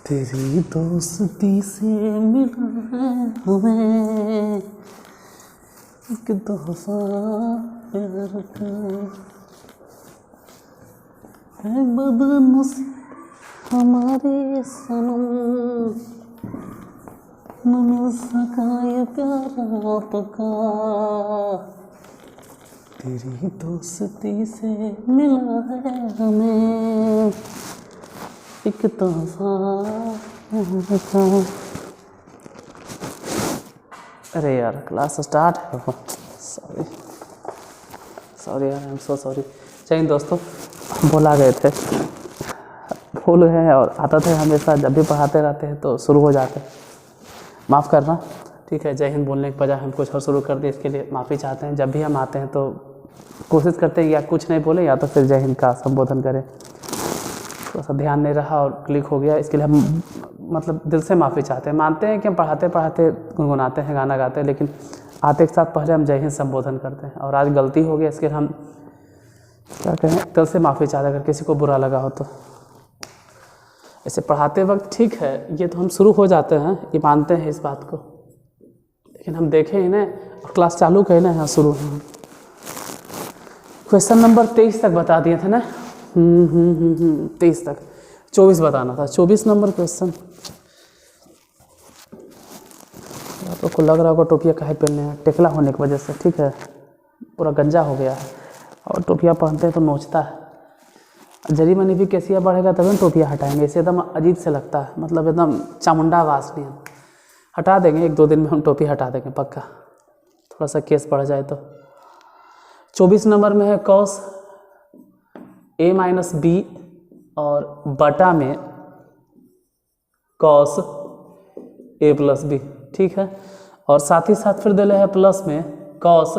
तेरी दोस्ती से मिला है हमें एक तोहफा प्यार का, है बदनसीब हमारे सनम, न मिल सका ये प्यार आपका। तेरी दोस्ती से मिला है हमें एक तोहफा। अरे यार क्लास स्टार्ट है। सॉरी यार, आई एम सो सॉरी। चलिए दोस्तों, बोला गए थे, भूल गए और आता थे हमेशा, जब भी पढ़ाते रहते हैं तो शुरू हो जाते हैं, माफ़ करना। ठीक है, जय हिंद बोलने के बजाय हम कुछ और शुरू कर दिए, इसके लिए माफ़ी चाहते हैं। जब भी हम आते हैं तो कोशिश करते हैं या कुछ नहीं बोले या तो फिर जय हिंद का संबोधन करें। थोड़ा सा ध्यान नहीं रहा और क्लिक हो गया, इसके लिए हम मतलब दिल से माफ़ी चाहते हैं। मानते हैं कि हम पढ़ाते पढ़ाते गुनगुनाते हैं, गाना गाते हैं, लेकिन आते के साथ पहले हम जय हिंद संबोधन करते हैं और आज गलती हो गई, इसके लिए हम क्या कहें, दिल से माफ़ी चाहते हैं अगर किसी को बुरा लगा हो तो। ऐसे पढ़ाते वक्त ठीक है, ये तो हम शुरू हो जाते हैं, ये मानते हैं इस बात को, लेकिन हम देखें ही ना और क्लास चालू करें ना, यहाँ शुरू हैं। क्वेश्चन नंबर 23 तक बता दिए थे ना, 23 तक, 24 बताना था, 24 नंबर क्वेश्चन। आप लोग को लग रहा होगा टोपिया काहे पहनने हैं, टेकला होने की वजह से, ठीक है, पूरा गंजा हो गया है और टोपिया पहनते हैं तो नोचता है। जरी मनी भी कैसिया बढ़ेगा तभी हम टोपिया हटाएंगे, इसे एकदम अजीब से लगता है, मतलब एकदम चामुंडा वासनी। हटा देंगे, 1-2 दिन में हम टोपी हटा देंगे पक्का, थोड़ा सा केस बढ़ जाए तो। 24 नंबर में है कॉस a-b और बटा में कॉस a+b, ठीक है। और साथ ही साथ फिर दिले है प्लस में कॉस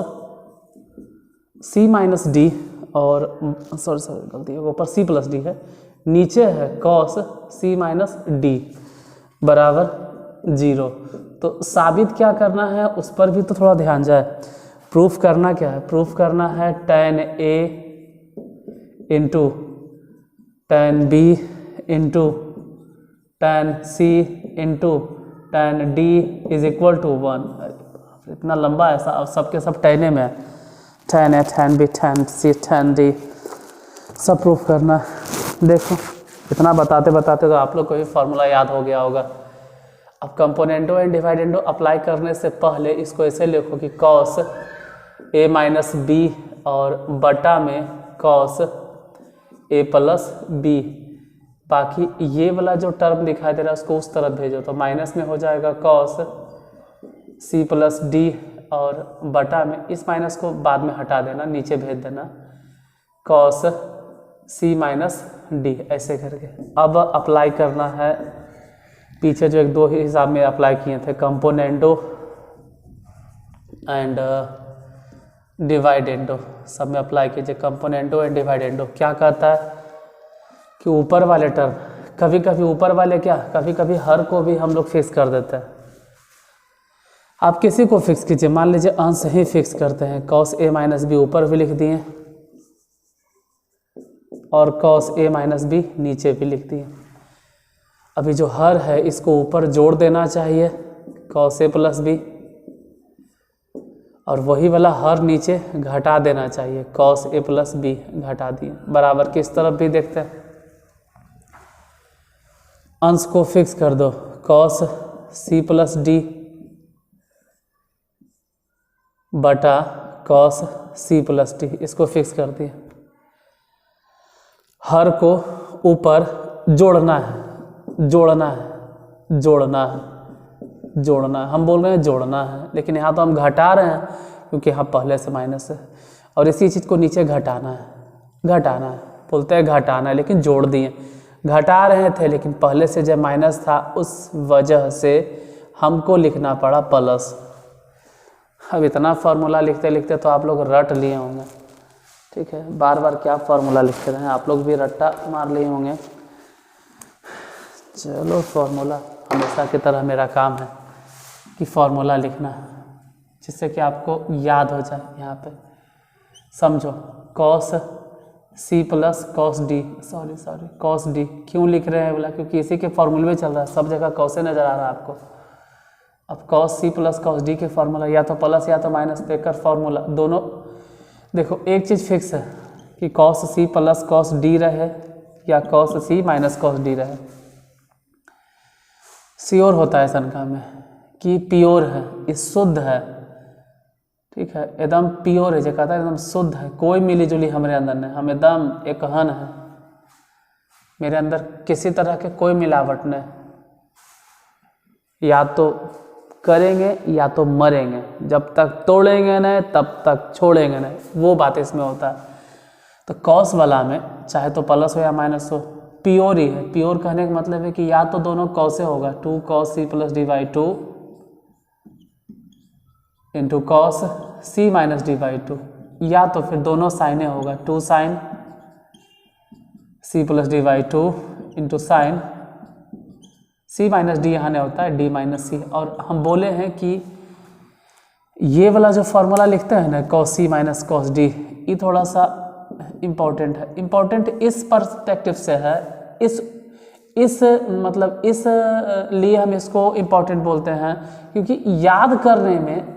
c-d और सॉरी गलती है, ऊपर c+d है, नीचे है कॉस c-d बराबर 0। तो साबित क्या करना है उस पर भी तो थोड़ा ध्यान जाए। प्रूफ करना क्या है, प्रूफ करना है tan a into tan b into tan c into tan d is equal to 1। इतना लंबा है, अब सबके सब टैने में है, tan a tan b tan c tan d सब प्रूफ करना है। देखो इतना बताते बताते तो आप लोग को भी फार्मूला याद हो गया होगा। अब कंपोनेंटो एंड डिवाइडेंडो अप्लाई करने से पहले इसको ऐसे लिखो कि कॉस a-b और बटा में कॉस a+b, बाकी ये वाला जो टर्म दिखाई दे रहा है उसको उस तरफ भेजो तो माइनस में हो जाएगा कॉस c+d और बटा में, इस माइनस को बाद में हटा देना, नीचे भेज देना कॉस c-d ऐसे करके। अब अप्लाई करना है पीछे जो 1-2 हिसाब में अप्लाई किए थे, कंपोनेंडो एंड डिवाइडेंडो सब में अप्लाई कीजिए। कंपोनेंडो एंड डिवाइडेंडो क्या कहता है कि ऊपर वाले टर्म, कभी कभी ऊपर वाले क्या, कभी कभी हर को भी हम लोग फिक्स कर देते हैं। आप किसी को फिक्स कीजिए, मान लीजिए अंश ही फिक्स करते हैं, कॉस a-b ऊपर भी लिख दिए और कॉस a-b नीचे भी लिख दिए। अभी जो हर है इसको ऊपर जोड़ देना चाहिए कॉस a+b, और वही वाला हर नीचे घटा देना चाहिए, कॉस a+b घटा दिए। बराबर किस तरफ भी देखते हैं, अंश को फिक्स कर दो, कॉस c+d बटा कॉस c+d, इसको फिक्स कर दिए। हर को ऊपर जोड़ना है, जोड़ना है, जोड़ना है, जोड़ना है, हम बोल रहे हैं जोड़ना है, लेकिन यहाँ तो हम घटा रहे हैं क्योंकि यहाँ पहले से माइनस है, और इसी चीज़ को नीचे घटाना है, घटाना है, बोलते हैं घटाना है, लेकिन जोड़ दिए। घटा रहे थे लेकिन पहले से जब माइनस था उस वजह से हमको लिखना पड़ा प्लस। अब इतना फार्मूला लिखते लिखते तो आप लोग रट लिए होंगे, ठीक है, बार बार क्या फार्मूला लिखते रहे, आप लोग भी रट्टा मार लिए होंगे। चलो फार्मूला हमेशा की तरह मेरा काम है कि फार्मूला लिखना, जिससे कि आपको याद हो जाए। यहाँ पे समझो, cos C plus cos D, cos D क्यों लिख रहे हैं बोला, क्योंकि इसी के फॉर्मूले में चल रहा है, सब जगह कॉसे नज़र आ रहा है आपको। अब cos C plus cos D के फार्मूला या तो प्लस या तो माइनस देकर फार्मूला दोनों, देखो एक चीज़ फिक्स है कि cos C plus cos D रहे या cos C minus cos D रहे, श्योर होता है संख्या में कि प्योर है, ये शुद्ध है, ठीक है, एकदम प्योर है, जो कहता है एकदम शुद्ध है, कोई मिली जुली हमारे अंदर नहीं, हम एकदम एक हन है, मेरे अंदर किसी तरह के कोई मिलावट नहीं, या तो करेंगे या तो मरेंगे, जब तक तोड़ेंगे नहीं तब तक छोड़ेंगे नहीं, वो बात इसमें होता है। तो कॉस वाला में चाहे तो प्लस हो या माइनस हो, प्योर ही है। प्योर कहने का मतलब है कि या तो दोनों कॉसे होगा, 2 cos c plus D by 2 into cos C minus D by 2, या तो फिर दोनों साइने होगा, 2 sin c plus D by 2 into sine C minus D, यहाँ नहीं होता है डी माइनस सी। और हम बोले हैं कि ये वाला जो फॉर्मूला लिखते हैं ना cos C minus cos D, ये थोड़ा सा इम्पॉर्टेंट है। इम्पॉर्टेंट इस पर्सपेक्टिव से है, इस मतलब इस लिए हम इसको इम्पॉर्टेंट बोलते हैं क्योंकि याद करने में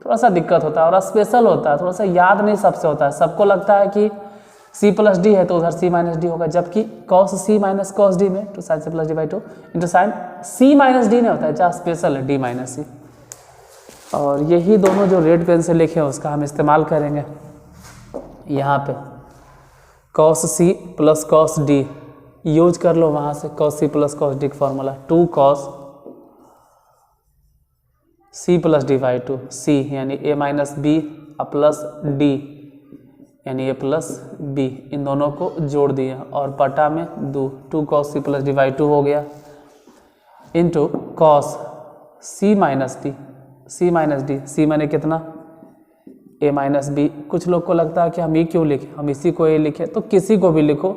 थोड़ा सा दिक्कत होता है और स्पेशल होता है, थोड़ा सा याद नहीं सबसे होता है। सबको लगता है कि सी प्लस डी है तो उधर सी माइनस डी होगा, जबकि cos C minus cos D में 2 sin c plus D by 2 into sine C minus D नहीं होता है, जहाँ स्पेशल है डी माइनस सी। और यही दोनों जो रेड पेन से लिखे हैं उसका हम इस्तेमाल करेंगे यहाँ पे। Cos C plus cos D use कर लो वहाँ से, cos C plus cos D का formula 2 cos C plus D by 2, C यानी A minus B plus D यानी ए प्लस बी, इन दोनों को जोड़ दिया और बटा में 2 cos C plus D by 2 हो गया into cos C minus D, C minus D, C माने कितना ए माइनस बी। कुछ लोग को लगता है कि हम ये क्यों लिखें, हम इसी को ए लिखें, तो किसी को भी लिखो,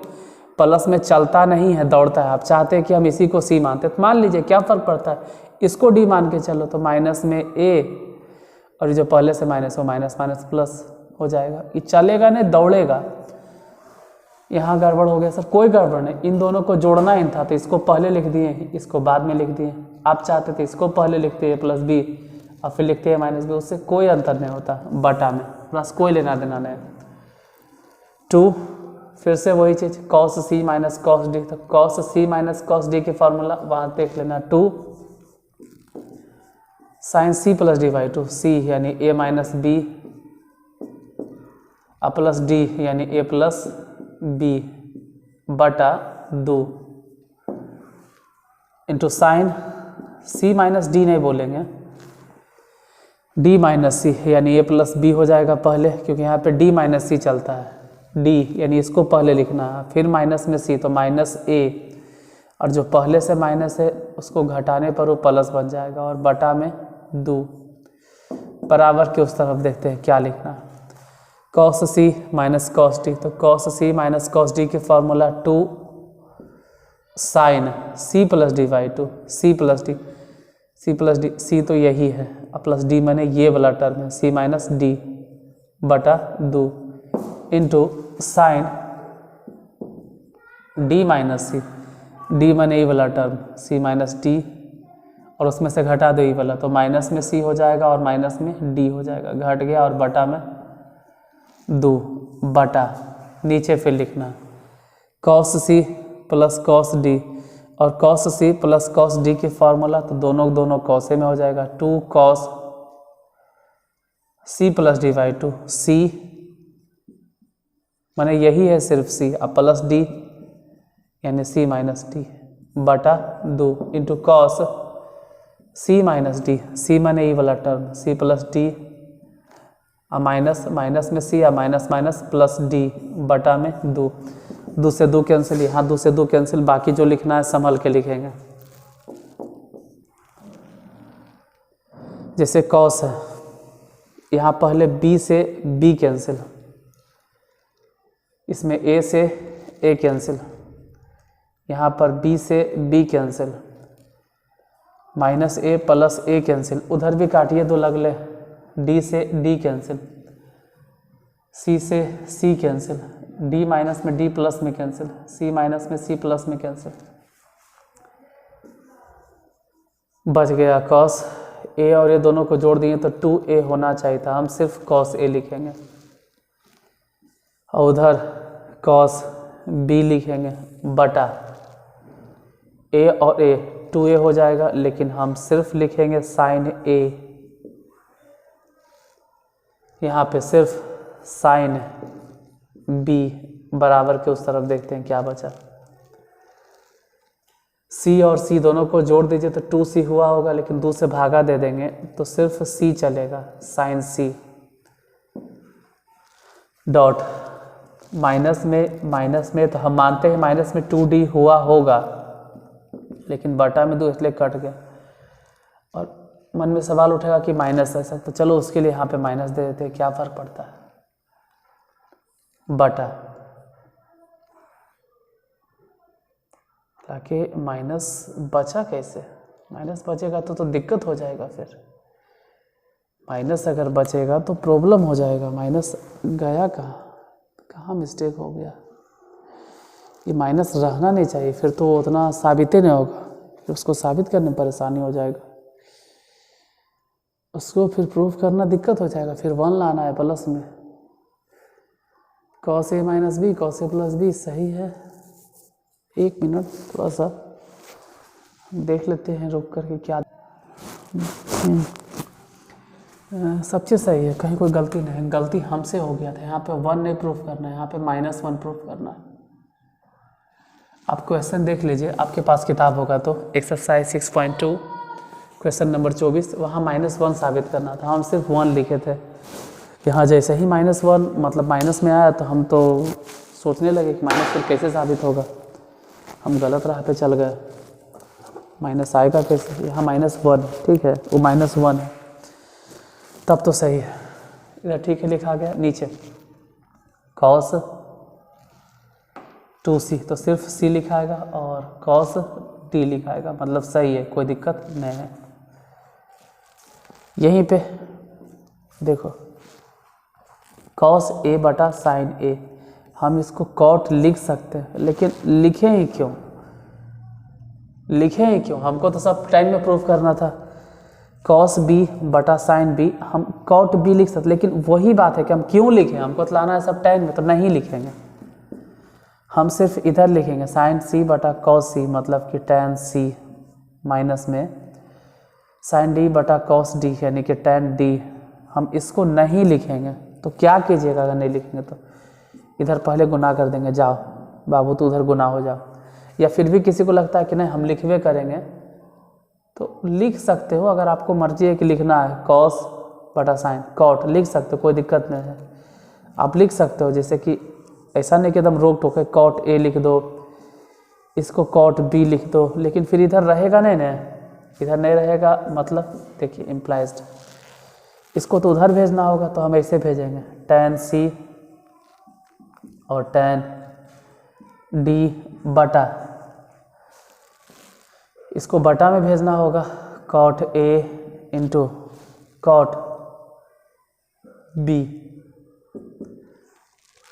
प्लस में चलता नहीं है दौड़ता है। आप चाहते हैं कि हम इसी को सी मानते तो मान लीजिए, क्या फ़र्क पड़ता है, इसको डी मान के चलो तो माइनस में ए और जो पहले से माइनस हो माइनस माइनस प्लस हो जाएगा, ये चलेगा नहीं दौड़ेगा। यहाँ गड़बड़ हो गया सर, कोई गड़बड़ नहीं, इन दोनों को जोड़ना ही था तो इसको पहले लिख दिए, इसको बाद में लिख दिए। आप चाहते थे इसको पहले लिखते ए प्लस बी और फिर लिखते हैं माइनस बी, उससे कोई अंतर नहीं होता, बटा में प्लस कोई लेना देना नहीं। 2 फिर से वही चीज़ cos C minus cos D, तो cos C minus cos D के फार्मूला वहाँ देख लेना 2 sine C plus D by 2, C यानी A minus B plus D यानी ए प्लस बी बटा 2 into sine C minus D नहीं बोलेंगे, डी माइनस सी यानी ए प्लस बी हो जाएगा पहले, क्योंकि यहाँ पे डी माइनस सी चलता है, डी यानी इसको पहले लिखना है, फिर माइनस में सी तो माइनस ए, और जो पहले से माइनस है उसको घटाने पर वो प्लस बन जाएगा और बटा में 2 बराबर के उस तरफ देखते हैं क्या लिखना है। Cos C minus cos D, तो cos C minus cos D के formula 2 sine C plus D by 2, C plus D, C plus D, C तो यही है और प्लस डी मैंने ये वाला टर्म है, सी माइनस डी बटा 2 इंटू साइन डी माइनस सी, डी मैंने ये वाला टर्म सी माइनस डी और उसमें से घटा दो ये वाला, तो माइनस में सी हो जाएगा और माइनस में डी हो जाएगा, घट गया और बटा में 2 बटा नीचे फिर लिखना cos C plus cos D, और cos C plus cos D के फॉर्मूला तो दोनों कॉसे में हो जाएगा 2 cos C plus D by 2, C माने यही है सिर्फ सी और प्लस डी यानी सी माइनस डी बटा 2 into cos C minus D, C माने ये वाला term C plus D minus minus में सी या माइनस माइनस प्लस डी बटा में 2 से 2 कैंसिल, यहाँ 2 से 2 कैंसिल, बाकी जो लिखना है संभल के लिखेंगे। जैसे कॉस है, यहाँ पहले बी से बी कैंसिल, इसमें ए से ए कैंसिल, यहाँ पर बी से बी कैंसिल, माइनस ए प्लस ए कैंसिल, उधर भी काटिए दो लगले, डी से डी कैंसिल, सी से सी कैंसिल, डी माइनस में डी प्लस में कैंसिल, सी माइनस में सी प्लस में कैंसिल, बच गया कॉस ए, और ये दोनों को जोड़ दिए तो 2a होना चाहिए था, हम सिर्फ कॉस ए लिखेंगे और उधर कॉस बी लिखेंगे बटा ए, और ए 2a हो जाएगा, लेकिन हम सिर्फ लिखेंगे साइन ए, यहाँ पे सिर्फ साइन बी, बराबर के उस तरफ देखते हैं क्या बचा। c और c दोनों को जोड़ दीजिए तो 2c हुआ होगा, लेकिन 2 से भागा दे देंगे तो सिर्फ c चलेगा, साइन c डॉट माइनस में तो हम मानते हैं माइनस में 2d हुआ होगा, लेकिन बटा में 2 इसलिए कट गया, और मन में सवाल उठेगा कि माइनस ऐसा, तो चलो उसके लिए यहाँ पे माइनस दे देते हैं, क्या फ़र्क पड़ता है, बटा ताकि माइनस बचा कैसे, माइनस बचेगा तो दिक्कत हो जाएगा, फिर माइनस अगर बचेगा तो प्रॉब्लम हो जाएगा। माइनस गया कहाँ मिस्टेक हो गया, ये माइनस रहना नहीं चाहिए, फिर तो उतना साबित ही नहीं होगा, फिर उसको साबित करने में परेशानी हो जाएगा, उसको फिर प्रूफ करना दिक्कत हो जाएगा, फिर 1 लाना है प्लस में। Cos A minus B, cos A plus B सही है। एक मिनट थोड़ा सा देख लेते हैं रुक करके क्या सब चीज़ सही है, कहीं कोई गलती नहीं है, गलती हमसे हो गया था, यहाँ पे 1 नहीं प्रूफ करना है, यहाँ पे -1 प्रूफ करना है। आप क्वेश्चन देख लीजिए, आपके पास किताब होगा तो एक्सरसाइज 6.2 क्वेश्चन नंबर 24, वहाँ -1 साबित करना था, हम सिर्फ 1 लिखे थे। यहाँ जैसे ही -1 मतलब माइनस में आया तो हम तो सोचने लगे कि माइनस फिर कैसे साबित होगा, हम गलत राह पे चल गए, माइनस आएगा कैसे, यहाँ -1 ठीक है, वो -1 है, तब तो सही है, इधर ठीक है लिखा गया। नीचे cos 2c तो सिर्फ c लिखाएगा और cos d लिखाएगा, मतलब सही है, कोई दिक्कत नहीं है। यहीं पे देखो cos a बटा sin a, हम इसको cot लिख सकते हैं, लेकिन लिखें ही क्यों, हमको तो सब टाइम में प्रूफ करना था। cos b बटा sin b, हम cot b लिख सकते, लेकिन वही बात है कि हम क्यों लिखें, हमको तो लाना है सब टाइम में, तो नहीं लिखेंगे, हम सिर्फ इधर लिखेंगे sin c बटा cos c, मतलब कि tan c माइनस में sin d बटा cos d, यानी कि tan d, हम इसको नहीं लिखेंगे। तो क्या कीजिएगा अगर नहीं लिखेंगे तो इधर पहले गुना कर देंगे, जाओ बाबू तो उधर गुना हो जाओ, या फिर भी किसी को लगता है कि नहीं हम लिखवे करेंगे तो लिख सकते हो, अगर आपको मर्जी है कि लिखना है cos बटा sin, cot लिख सकते हो, कोई दिक्कत नहीं है, आप लिख सकते हो, जैसे कि ऐसा नहीं कि एकदम रोक टोके cot a लिख दो, इसको cot b लिख दो, लेकिन फिर इधर रहेगा नहीं ना, इधर नहीं रहेगा, मतलब देखिए इम्प्लाइज्ड, इसको तो उधर भेजना होगा, तो हम ऐसे भेजेंगे tan c और tan d बटा, इसको बटा में भेजना होगा cot a into cot b,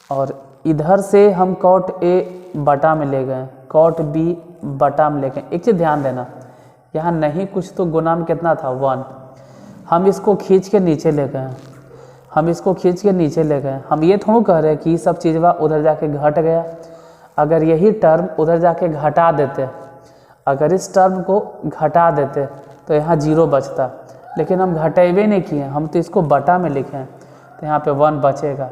और इधर से हम cot a बटा में ले गए, cot b बटा में ले गए। एक चीज़ ध्यान देना, यहाँ नहीं कुछ तो गुना में कितना था 1, हम इसको खींच के नीचे ले गए, हम ये थोड़ा कह रहे हैं कि सब चीज़वा उधर जाके घट गया, अगर यही टर्म उधर जाके घटा देते, अगर इस टर्म को घटा देते तो यहाँ 0 बचता, लेकिन हम घटेबे नहीं किए, हम तो इसको बटा में लिखे हैं, तो यहाँ पे 1 बचेगा,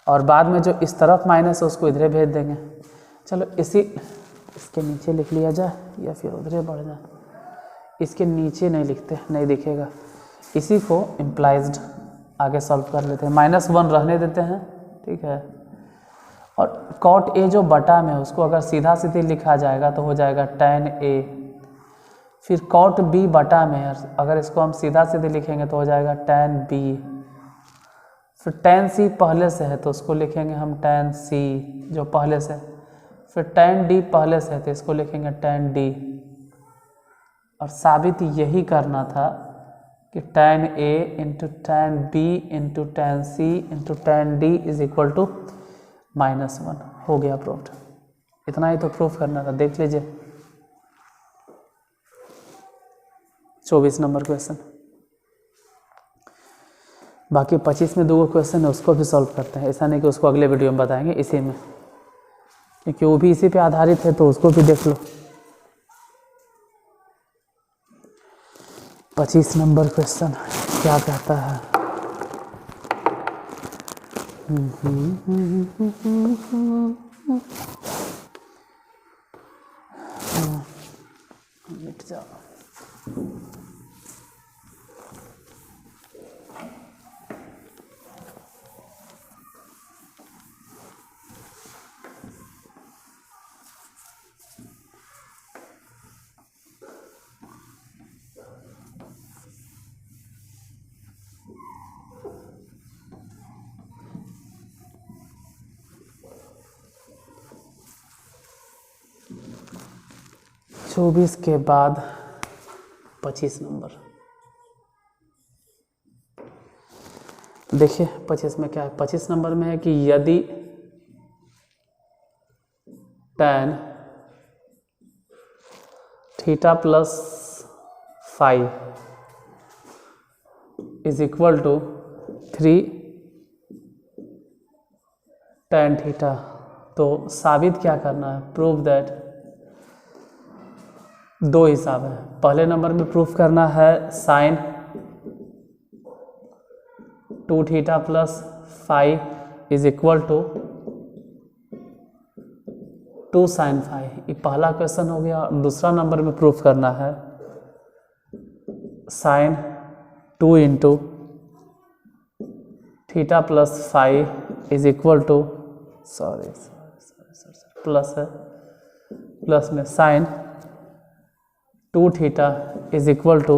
और बाद में जो इस तरफ माइनस है उसको इधरे भेज देंगे। चलो इसके नीचे लिख लिया जाए या फिर उधरे बढ़ जाए, इसके नीचे नहीं लिखते, नहीं दिखेगा, इसी को इम्प्लाइज्ड आगे सॉल्व कर लेते हैं, -1 रहने देते हैं, ठीक है, और cot a जो बटा में है उसको अगर सीधा सीधे लिखा जाएगा तो हो जाएगा tan a, फिर cot b बटा में है, अगर इसको हम सीधा सीधे लिखेंगे तो हो जाएगा tan b, फिर tan c पहले से है तो उसको लिखेंगे हम tan c जो पहले से, फिर tan d पहले से है तो इसको लिखेंगे tan d, और साबित यही करना था कि tan A into tan B into tan C into tan D is equal to -1 हो गया प्रूफ्ड। इतना ही तो प्रूफ करना था, देख लीजिए 24 नंबर क्वेश्चन। बाकी 25 में 2 क्वेश्चन है, उसको भी सॉल्व करते हैं। ऐसा नहीं कि उसको अगले वीडियो में बताएंगे, इसी में, क्योंकि वो भी इसी पे आधारित है, तो उसको भी देख लो। 25 नंबर क्वेश्चन क्या कहता है? मिट जाओ। चौबीस के बाद 25 नंबर देखिए। 25 में क्या है? 25 नंबर में है कि यदि tan theta plus five is equal to 3 tan theta, तो साबित क्या करना है? Prove that. 2 हिसाब है। पहले नंबर में प्रूफ करना है sine 2 theta plus 5 is equal to 2 sine 5। ये पहला क्वेश्चन हो गया। और दूसरा नंबर में प्रूफ करना है sine 2 into theta plus 5 is equal to plus है, प्लस में sine 2 theta is equal to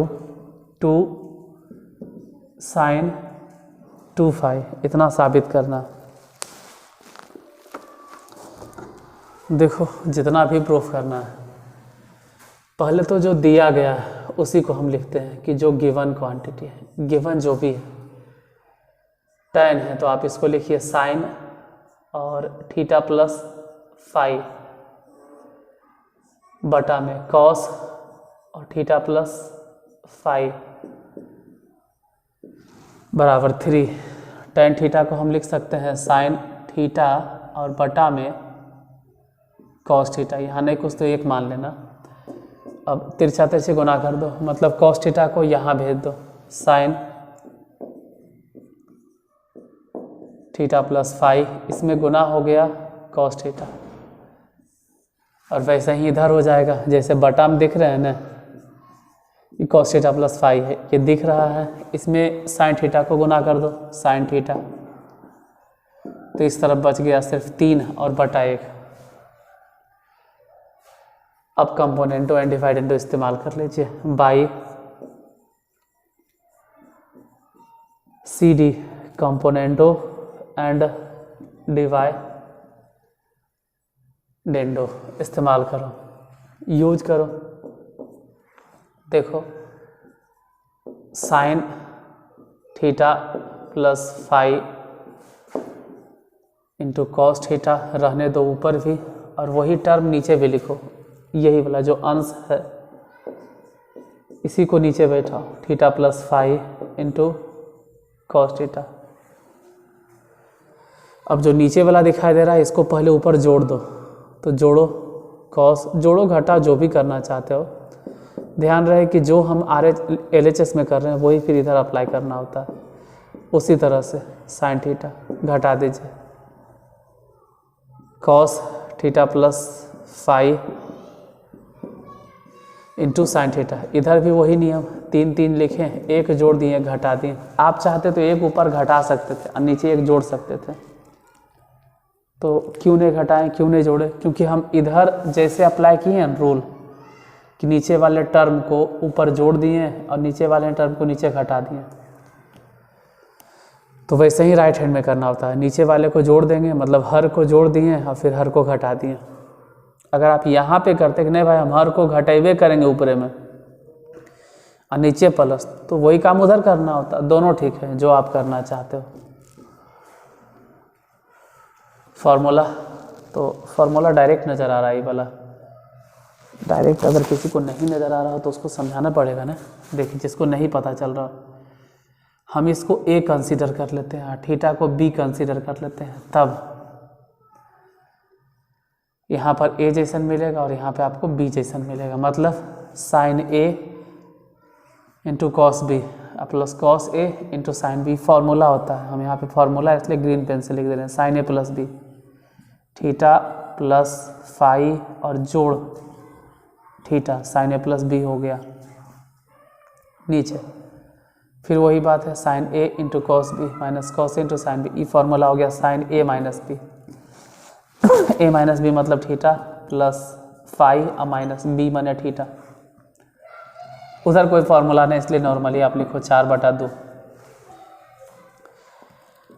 2 sine 2 5। इतना साबित करना। देखो जितना भी प्रूफ करना है, पहले तो जो दिया गया है उसी को हम लिखते हैं कि जो गिवन क्वांटिटी है, गिवन जो भी है, tan है तो आप इसको लिखिए साइन और थीटा प्लस 5 बटा में कॉस और थीटा प्लस 5 बराबर 3। tan थीटा को हम लिख सकते हैं साइन थीटा और बटा में कॉस थीटा। यहाँ नहीं कुछ तो एक मान लेना। अब तिरछा तिरछी गुना कर दो, मतलब कॉस थीटा को यहाँ भेज दो, साइन थीटा प्लस 5, इसमें गुना हो गया कॉस थीटा, और वैसे ही इधर हो जाएगा। जैसे बटा में दिख रहे हैं ना, ये कॉस थीटा प्लस 5 है, ये दिख रहा है, इसमें साइन थीटा को गुना कर दो, साइन थीटा, तो इस तरफ बच गया सिर्फ 3 और बटा 1। अब कंपोनेंटो एंड डिवाइडेंडो इस्तेमाल कर लीजिए, by C D componendo and dividendo इस्तेमाल करो, यूज करो। देखो sine theta plus 5 into cos theta रहने दो ऊपर भी, और वही टर्म नीचे भी लिखो, यही वाला जो अंश है इसी को नीचे बैठाओ, theta plus 5 into cos theta. अब जो नीचे वाला दिखाई दे रहा है इसको पहले ऊपर जोड़ दो, तो जोड़ो कॉस, जोड़ो घटा, जो भी करना चाहते हो। ध्यान रहे कि जो हम LHS में कर रहे हैं वही फिर इधर अप्लाई करना होता है। उसी तरह से साइन थीटा घटा दीजिए, cos theta plus 5 into sine theta. इधर भी वही नियम, 3 3 लिखे, एक जोड़ दिए घटा दिए। आप चाहते तो एक ऊपर घटा सकते थे और नीचे एक जोड़ सकते थे, तो क्यों नहीं घटाएं, क्यों नहीं जोड़े? क्योंकि हम इधर जैसे अप्लाई किए हैं रूल कि नीचे वाले टर्म को ऊपर जोड़ दिए और नीचे वाले टर्म को नीचे घटा दिए, तो वैसे ही राइट हैंड में करना होता है। नीचे वाले को जोड़ देंगे, मतलब हर को जोड़ दिए और फिर हर को घटा दिए। अगर आप यहाँ पे करते कि नहीं भाई हम हर को घटेबे करेंगे ऊपरे में, और नीचे प्लस, तो वही काम उधर करना होता। दोनों ठीक है जो आप करना चाहते हो। फार्मूला, तो फार्मूला डायरेक्ट नज़र आ रहा है ये वाला। डायरेक्ट अगर किसी को नहीं नज़र आ रहा हो तो उसको समझाना पड़ेगा ना। देखिए जिसको नहीं पता चल रहा, हम इसको ए कंसीडर कर लेते हैं, थीटा को बी कंसीडर कर लेते हैं, तब यहाँ पर ए जैसन मिलेगा और यहाँ पे आपको बी जैसन मिलेगा। मतलब sine A into cos B plus cos A into sine B formula होता है। हम यहाँ पे फार्मूला इसलिए ग्रीन पेन से लिख दे रहे हैं, sine A plus B theta plus phi और जोड़ theta sine A plus B हो गया नीचे। फिर वही बात है sine A into cos B minus cos A into sine B, ये फार्मूला हो गया sine A minus B. A minus B मतलब थीटा प्लस फाई और माइनस बी माने थीटा। उधर कोई फार्मूला नहीं इसलिए नॉर्मली आप लिखो 4/2।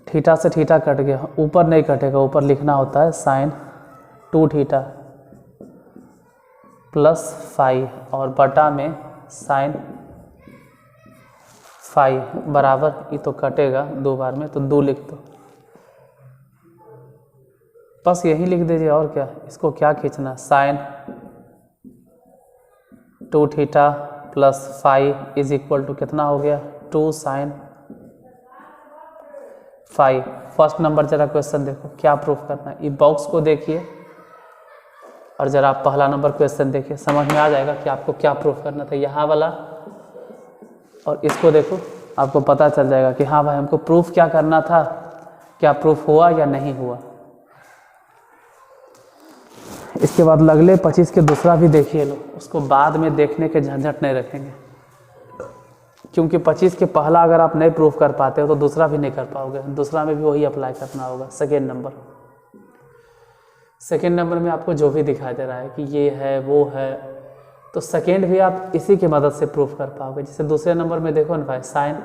थीटा से थीटा कट गया, ऊपर नहीं कटेगा, ऊपर लिखना होता है साइन 2 थीटा प्लस फाई और बटा में साइन फाई बराबर, ये तो कटेगा 2 बार में तो 2 लिख दो, बस यही लिख दीजिए और क्या। इसको क्या खींचना, sine 2 theta plus phi is equal to कितना हो गया 2 साइन फाई। फर्स्ट नंबर जरा क्वेश्चन देखो क्या प्रूफ करना है, ये बॉक्स को देखिए और जरा आप पहला नंबर क्वेश्चन देखिए, समझ में आ जाएगा कि आपको क्या प्रूफ करना था। यहाँ वाला और इसको देखो, आपको पता चल जाएगा कि हाँ भाई हमको प्रूफ क्या करना था, क्या प्रूफ हुआ या नहीं हुआ। इसके बाद अगले 25 के दूसरा भी देखिए लो, उसको बाद में देखने के झंझट नहीं रखेंगे, क्योंकि 25 के पहला अगर आप नहीं प्रूफ कर पाते हो तो दूसरा भी नहीं कर पाओगे। दूसरा में भी वही अप्लाई करना होगा। सेकेंड नंबर में आपको जो भी दिखाई दे रहा है कि ये है वो है, तो सेकेंड भी आप इसी की मदद से प्रूफ कर पाओगे। जैसे दूसरे नंबर में देखो ना भाई, साइन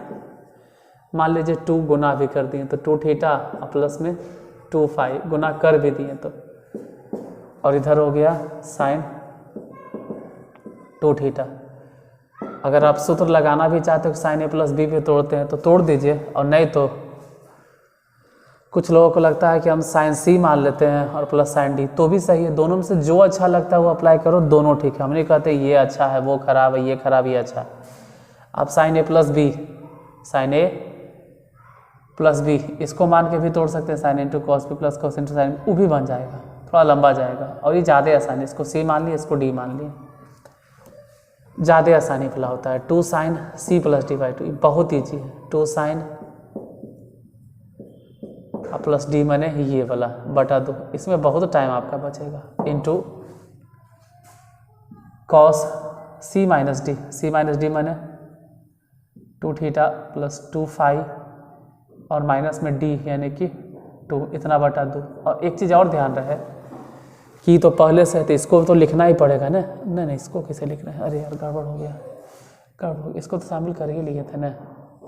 मान लीजिए 2 गुना भी कर दिए तो 2 थीटा प्लस में 2 फाई गुना कर भी दिए तो, और इधर हो गया साइन 2 थीटा। अगर आप सूत्र लगाना भी चाहते हो साइन ए प्लस बी पे तोड़ते हैं तो तोड़ दीजिए, और नहीं तो कुछ लोगों को लगता है कि हम साइन सी मान लेते हैं और प्लस साइन डी, तो भी सही है। दोनों में से जो अच्छा लगता है वो अप्लाई करो, दोनों ठीक है। हम नहीं कहते ये अच्छा है वो खराब है, ये खराब ये अच्छा है। आप sine A plus B, sine A plus B इसको मान के भी तोड़ सकते हैं, sine into cos B plus cos into sine, वो भी बन जाएगा, थोड़ा लंबा जाएगा। और ये ज़्यादा आसानी, इसको सी मान लिया इसको डी मान लिया, ज़्यादा आसानी वाला होता है। 2 sine C plus D by 2 बहुत ईजी है। 2 साइन प्लस डी मैंने ये वाला बटा 2, इसमें बहुत टाइम आपका बचेगा, into cos C minus D मैंने 2 थीटा प्लस 2 फाई और माइनस में डी यानी कि 2, इतना बटा 2। और एक चीज़ और ध्यान रहे कि तो पहले से है तो इसको तो लिखना ही पड़ेगा ना। नहीं इसको कैसे लिखना है, अरे यार गड़बड़ हो गया, इसको तो शामिल कर ही लिए थे ना,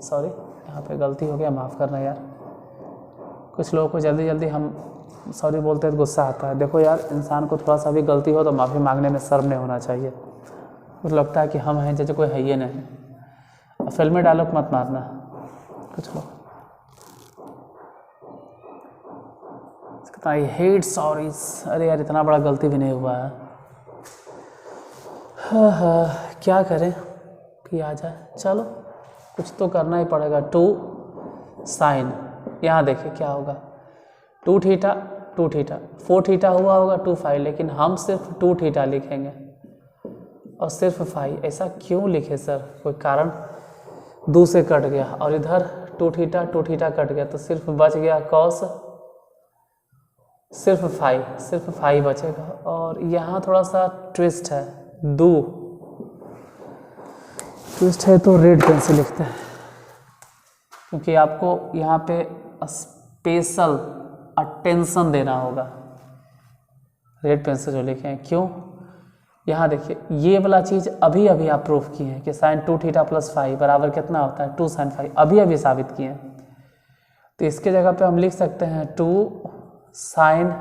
सॉरी यहाँ पे गलती हो गया, माफ़ करना यार। कुछ लोगों को जल्दी हम सॉरी बोलते हैं तो गुस्सा आता है। देखो यार, इंसान को थोड़ा सा भी गलती हो तो माफ़ी मांगने में शर्म नहीं होना चाहिए। मुझे लगता है कि हम हैं जैसे कोई है ही नहीं। फिल्मी डायलॉग मत मारना कुछ लोग, आई हेट सॉरीज। अरे यार इतना बड़ा गलती भी नहीं हुआ है। हाँ, क्या करें कि आ जाए, चलो कुछ तो करना ही पड़ेगा। 2 साइन, यहाँ देखिए क्या होगा, 2 थीटा 4 थीटा हुआ होगा 2 फाई, लेकिन हम सिर्फ 2 थीटा लिखेंगे और सिर्फ फाई। ऐसा क्यों लिखे सर, कोई कारण? 2 से कट गया और इधर 2 थीटा कट गया तो सिर्फ बच गया कॉस, सिर्फ फाई बचेगा। और यहाँ थोड़ा सा ट्विस्ट है, 2 ट्विस्ट है तो रेड पेन से लिखते हैं, क्योंकि आपको यहाँ पे स्पेशल अटेंशन देना होगा। रेड पेन से जो लिखे हैं, क्यों? यहाँ देखिए ये वाला चीज़ अभी आप प्रूफ किए हैं कि साइन 2 थीटा प्लस फाई बराबर कितना होता है 2 साइन फाई, अभी साबित किए हैं। तो इसके जगह पे हम लिख सकते हैं 2 साइन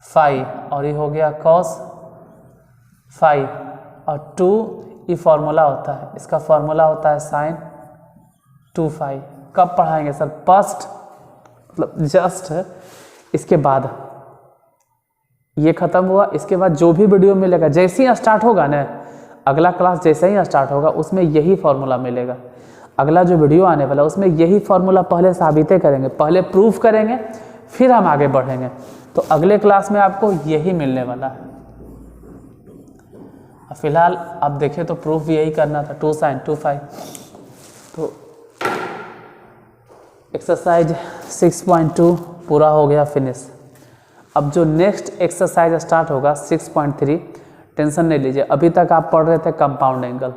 फाई और ये हो गया कॉस फाई, और 2 ये फार्मूला होता है, इसका फार्मूला होता है साइन 2 फाई। कब पढ़ाएंगे सर? फर्स्ट मतलब जस्ट इसके बाद ये खत्म हुआ, इसके बाद जो भी वीडियो मिलेगा जैसे ही स्टार्ट होगा ना, अगला क्लास जैसे ही स्टार्ट होगा उसमें यही फार्मूला मिलेगा। अगला जो वीडियो आने वाला उसमें यही फार्मूला पहले साबितें करेंगे, पहले प्रूफ करेंगे, फिर हम आगे बढ़ेंगे। तो अगले क्लास में आपको यही मिलने वाला है। फिलहाल आप देखें तो प्रूफ यही करना था, 2 sin 2 फाई। तो एक्सरसाइज 6.2 पूरा हो गया, फिनिश। अब जो नेक्स्ट एक्सरसाइज स्टार्ट होगा 6.3, टेंशन नहीं लीजिए, अभी तक आप पढ़ रहे थे कंपाउंड एंगल,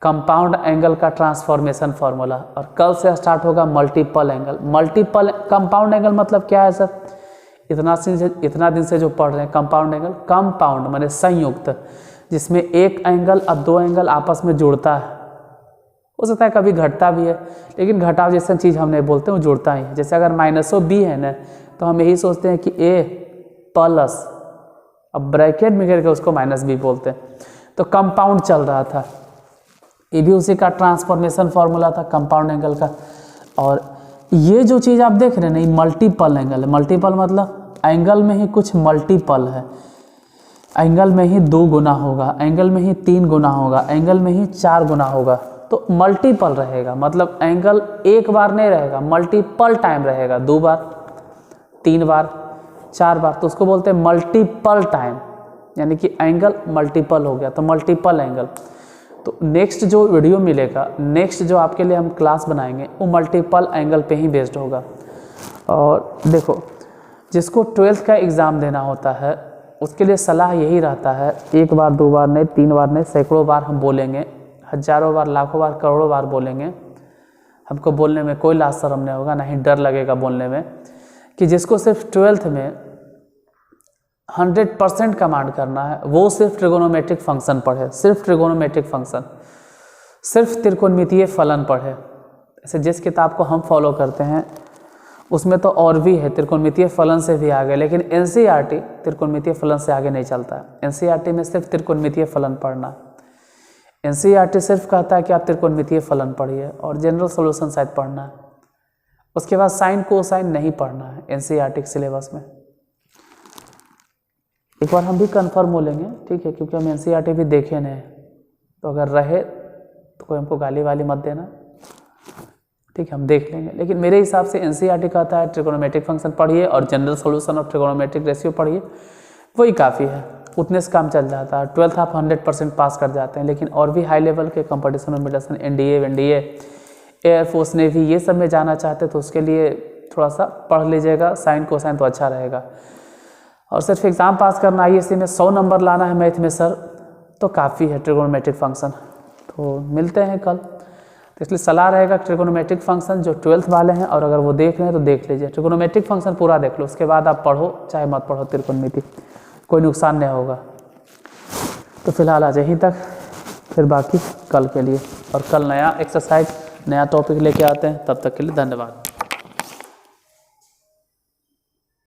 कंपाउंड एंगल का ट्रांसफॉर्मेशन फार्मूला, और कल से स्टार्ट होगा multiple angle. Multiple compound angle मतलब क्या है सर? इतना दिन से जो पढ़ रहे हैं कंपाउंड एंगल, कंपाउंड माने संयुक्त, जिसमें एक एंगल और दो एंगल आपस में जुड़ता है। हो सकता है कभी घटता भी है, लेकिन घटाव जैसा चीज़ हम नहीं बोलते, वो जुड़ता ही है। जैसे अगर -b है ना, तो हम यही सोचते हैं कि a प्लस, अब ब्रैकेट में करके उसको -b बोलते हैं। तो कंपाउंड चल रहा था, ये भी उसी का ट्रांसफॉर्मेशन फार्मूला था कंपाउंड एंगल का। और ये जो चीज़ आप देख रहे हैं ना, ये मल्टीपल एंगल है। मल्टीपल मतलब एंगल में ही कुछ मल्टीपल है, एंगल में ही 2 गुना होगा, एंगल में ही 3 गुना होगा, एंगल में ही 4 गुना होगा। तो मल्टीपल रहेगा, मतलब एंगल एक बार नहीं रहेगा, मल्टीपल टाइम रहेगा, 2 बार, 3 बार, 4 बार, तो उसको बोलते हैं मल्टीपल टाइम, यानी कि एंगल मल्टीपल हो गया, तो मल्टीपल एंगल। तो नेक्स्ट जो वीडियो मिलेगा, नेक्स्ट जो आपके लिए हम क्लास बनाएंगे, वो मल्टीपल एंगल पे ही बेस्ड होगा। और देखो, जिसको 12th का एग्ज़ाम देना होता है उसके लिए सलाह यही रहता है, 1 बार 2 बार नहीं, 3 बार नहीं, सैकड़ों बार हम बोलेंगे, हजारों बार, लाखों बार, करोड़ों बार बोलेंगे। हमको बोलने में कोई लाज शर्म नहीं होगा, ना ही डर लगेगा बोलने में, कि जिसको सिर्फ 12th में 100% कमांड करना है वो सिर्फ ट्रिगोनोमेट्रिक फंक्शन पढ़े, सिर्फ ट्रिगोनोमेट्रिक फंक्शन, सिर्फ त्रिकोणमितीय फलन पढ़े। ऐसे जिस किताब को हम फॉलो करते हैं उसमें तो और भी है, त्रिकोणमितीय फलन से भी आगे, लेकिन एनसीईआरटी त्रिकोणमितीय फलन से आगे नहीं चलता है। एनसीईआरटी में सिर्फ त्रिकोणमितीय फलन पढ़ना है। एनसीईआरटी सिर्फ कहता है कि आप त्रिकोणमितीय फलन पढ़िए और जनरल सॉल्यूशन शायद पढ़ना है, उसके बाद साइन कोसाइन नहीं पढ़ना है एनसीईआरटी के सिलेबस में। एक बार हम भी कंफर्म हो लेंगे, ठीक है, क्योंकि हम एनसीईआरटी भी देखे नहीं, तो अगर रहे तो कोई हमको गाली वाली मत देना, ठीक है, हम देख लेंगे। लेकिन मेरे हिसाब से एनसीईआरटी कहता है ट्रिगोनोमेट्रिक फंक्शन पढ़िए और general solution of trigonometric ratio पढ़िए, वही काफ़ी है, उतने से काम चल जाता है। 12th आप 100% पास कर जाते हैं। लेकिन और भी हाई लेवल के कंपटीशन में मेडिसिन, एनडीए, एयरफोर्स, नेवी, ये सब में जाना चाहते तो उसके लिए थोड़ा सा पढ़ लीजिएगा, साइन कोसाइन तो अच्छा रहेगा। और सिर्फ एग्ज़ाम पास करना, आईएससी में 100 नंबर लाना है मैथ में सर, तो काफ़ी है ट्रिगोनोमेट्रिक फंक्शन। तो मिलते हैं कल। तो इसलिए सलाह रहेगा ट्रिगोनोमेट्रिक फंक्शन जो 12th वाले हैं, और अगर वो देख रहे हैं तो देख लीजिए, ट्रिगोनोमेट्रिक फंक्शन पूरा देख लो, उसके बाद आप पढ़ो चाहे मत पढ़ो त्रिकोणमिति, कोई नुकसान नहीं होगा। तो फिलहाल आज यहीं तक, फिर बाकी कल के लिए, और कल नया एक्सरसाइज, नया टॉपिक लेके आते हैं। तब तक के लिए धन्यवाद।